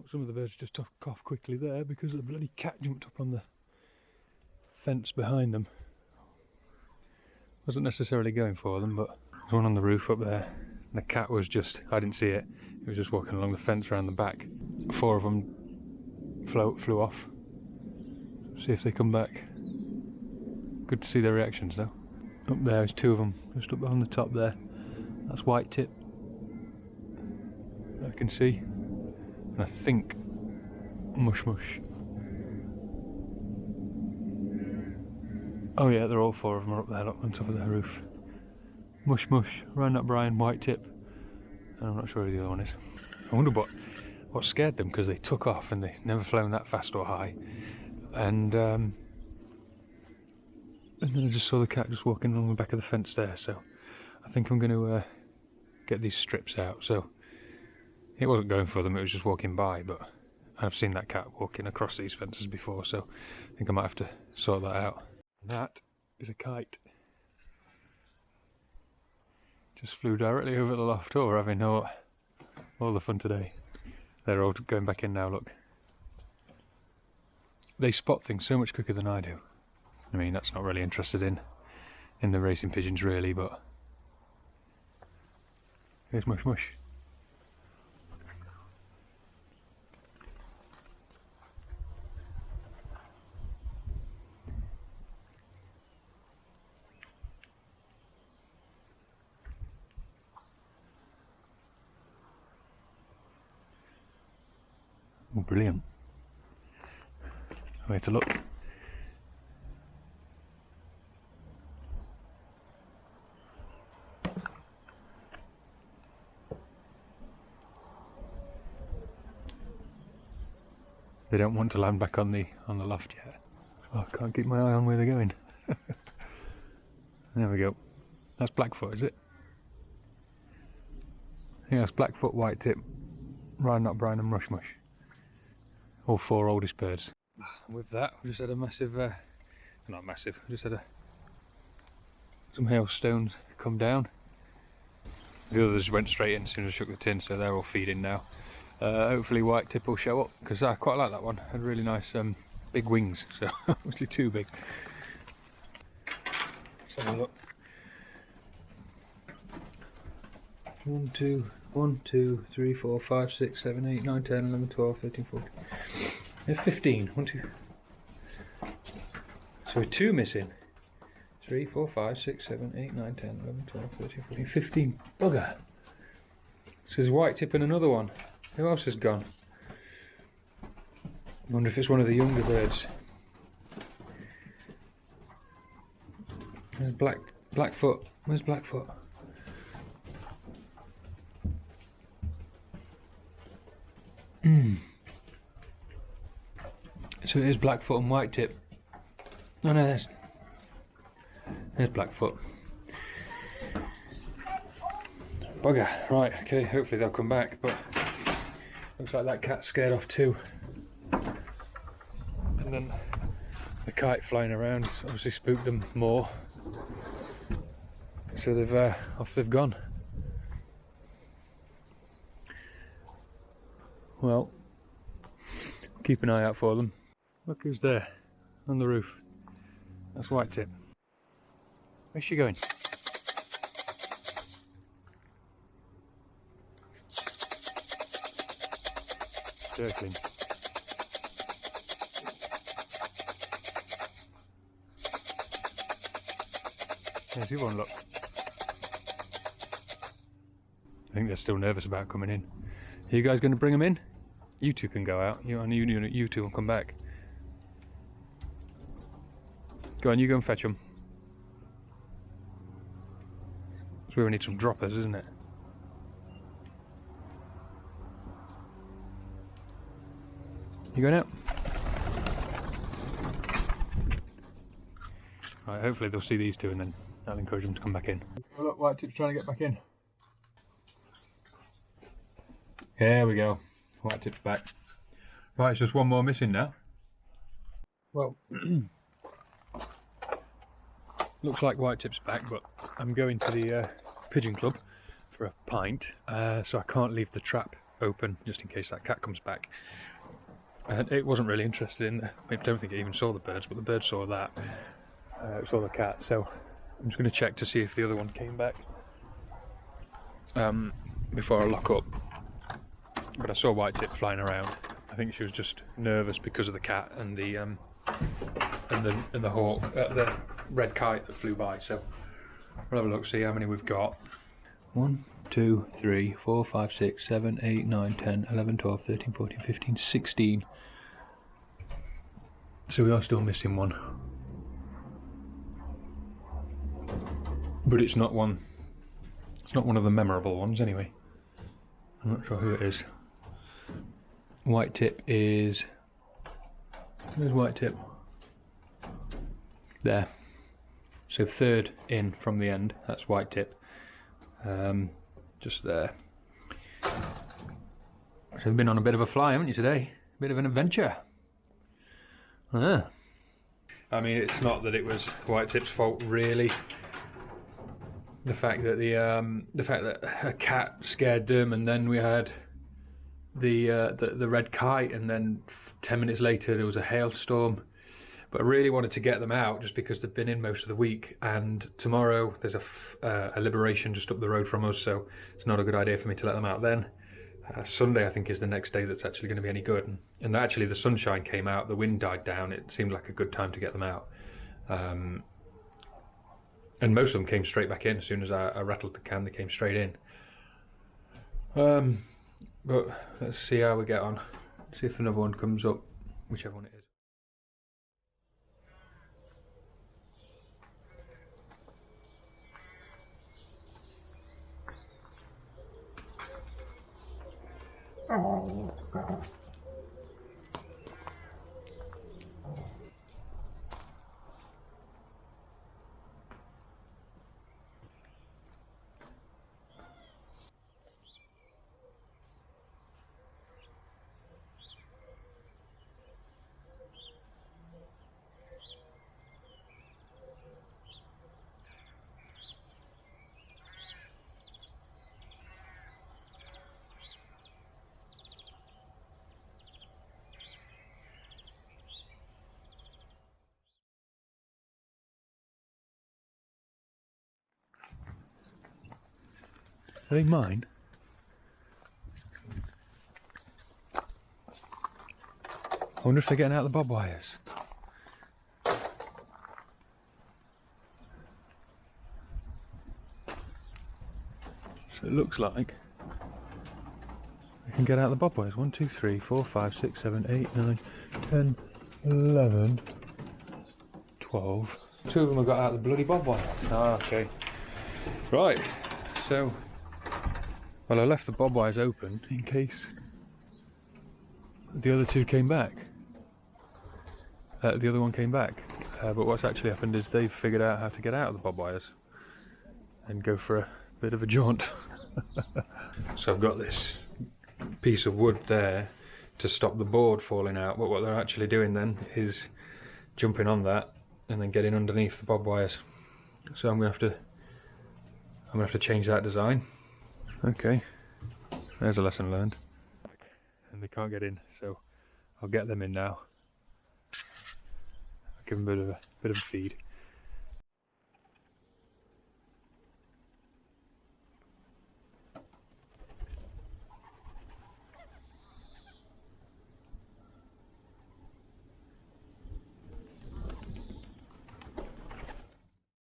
Well, some of the birds just took off quickly there because the bloody cat jumped up on the fence behind them. Wasn't necessarily going for them, but there's one on the roof up there. And the cat was just, I didn't see it, it was just walking along the fence around the back. 4 of them flew off. See if they come back. Good to see their reactions though. Up there is 2 of them, just up on the top there. That's white tip. I can see. And I think mush mush. Oh yeah, they're all 4 of them are up there, look, on top of the roof. Mush mush, Rhino Brian, white tip. And I'm not sure who the other one is. I wonder what scared them, because they took off and they never flown that fast or high. And then I just saw the cat just walking along the back of the fence there, so I think I'm going to get these strips out. So it wasn't going for them, it was just walking by, but I've seen that cat walking across these fences before, so I think I might have to sort that out. That is a kite. Just flew directly over the loft. Oh, we're having all the fun today. They're all going back in now, look. They spot things so much quicker than I do. I mean, that's not really interested in the racing pigeons really, but here's Mush Mush. Oh, brilliant. Where to look. They don't want to land back on the loft yet. Oh, I can't keep my eye on where they're going. There we go. That's Blackfoot, is it? Yeah, that's Blackfoot, white tip, Rhino Brian and Mush Mush. All 4 oldest birds. With that, we just had a massive, not massive, we just had some hailstones come down. The others went straight in as soon as I shook the tin, so they're all feeding now. Hopefully white tip will show up, because I quite like that one. Had really nice big wings, so obviously too big. Let's have a look. 1, 2, 3, 4, 5, 6, 7, 8, 9, 10, 11, 12, 13, 14. There's 15. 1, 2. So we're 2 missing. 3, 4, 5, 6, 7, 8, 9, 10, 11, 12, 13, 14, 15. Bugger! So there's white tip and another one. Who else has gone? I wonder if it's one of the younger birds. There's Blackfoot. Where's Blackfoot? So it is Blackfoot and white tip. Oh no, there's Blackfoot. Bugger. Right, okay, hopefully they'll come back, but looks like that cat's scared off too. And then the kite flying around obviously spooked them more. So they've gone. Well, keep an eye out for them. Look who's there on the roof. That's white tip. Where's she going? Circling. There's the one, look. I think they're still nervous about coming in. Are you guys going to bring them in? You two can go out. You two will come back. Go on, you go and fetch them. So we need some droppers, isn't it? You going out? Right, hopefully they'll see these two and then that'll encourage them to come back in. Oh look, white tip's trying to get back in. There we go. White tip's back. Right, it's just one more missing now. Well, looks like white tip's back, but I'm going to the pigeon club for a pint, so I can't leave the trap open just in case that cat comes back. And it wasn't really interested in, I don't think it even saw the birds, but the bird saw that, it saw the cat, so I'm just going to check to see if the other one came back before I lock up. But I saw white tip flying around. I think she was just nervous because of the cat and the hawk, the red kite that flew by. So we'll have a look, see how many we've got. 1, 2, 3, 4, 5, 6, 7, 8, 9, 10, 11, 12, 13, 14, 15, 16. So we are still missing one. But it's not one. It's not one of the memorable ones anyway. I'm not sure who it is. White tip is. Where's white tip? There. So third in from the end. That's white tip. Just there. So you've been on a bit of a fly, haven't you, today? A bit of an adventure. I mean, it's not that it was white tip's fault, really. The fact that a cat scared them, and then we had the red kite, and then 10 minutes later there was a hailstorm. But I really wanted to get them out just because they've been in most of the week, and tomorrow there's a liberation just up the road from us, so it's not a good idea for me to let them out then. Sunday I think is the next day that's actually going to be any good, and actually the sunshine came out, the wind died down, it seemed like a good time to get them out. And most of them came straight back in as soon as I rattled the can. They came straight in. But let's see how we get on. See if another one comes up, whichever one it is. Are they mine? I wonder if they're getting out of the bob wires. So it looks like they can get out of the bob wires. 1, 2, 3, 4, 5, 6, 7, 8, 9, 10, 11, 12. 2 of them have got out of the bloody bob wires. Ah, okay. Right, so, well, I left the bob wires open in case the other 2 came back. The other one came back. But what's actually happened is they've figured out how to get out of the bob wires and go for a bit of a jaunt. So I've got this piece of wood there to stop the board falling out, but what they're actually doing then is jumping on that and then getting underneath the bob wires. So I'm gonna have to change that design. Okay, there's a lesson learned. And they can't get in, so I'll get them in now. I'll give them a bit of a feed.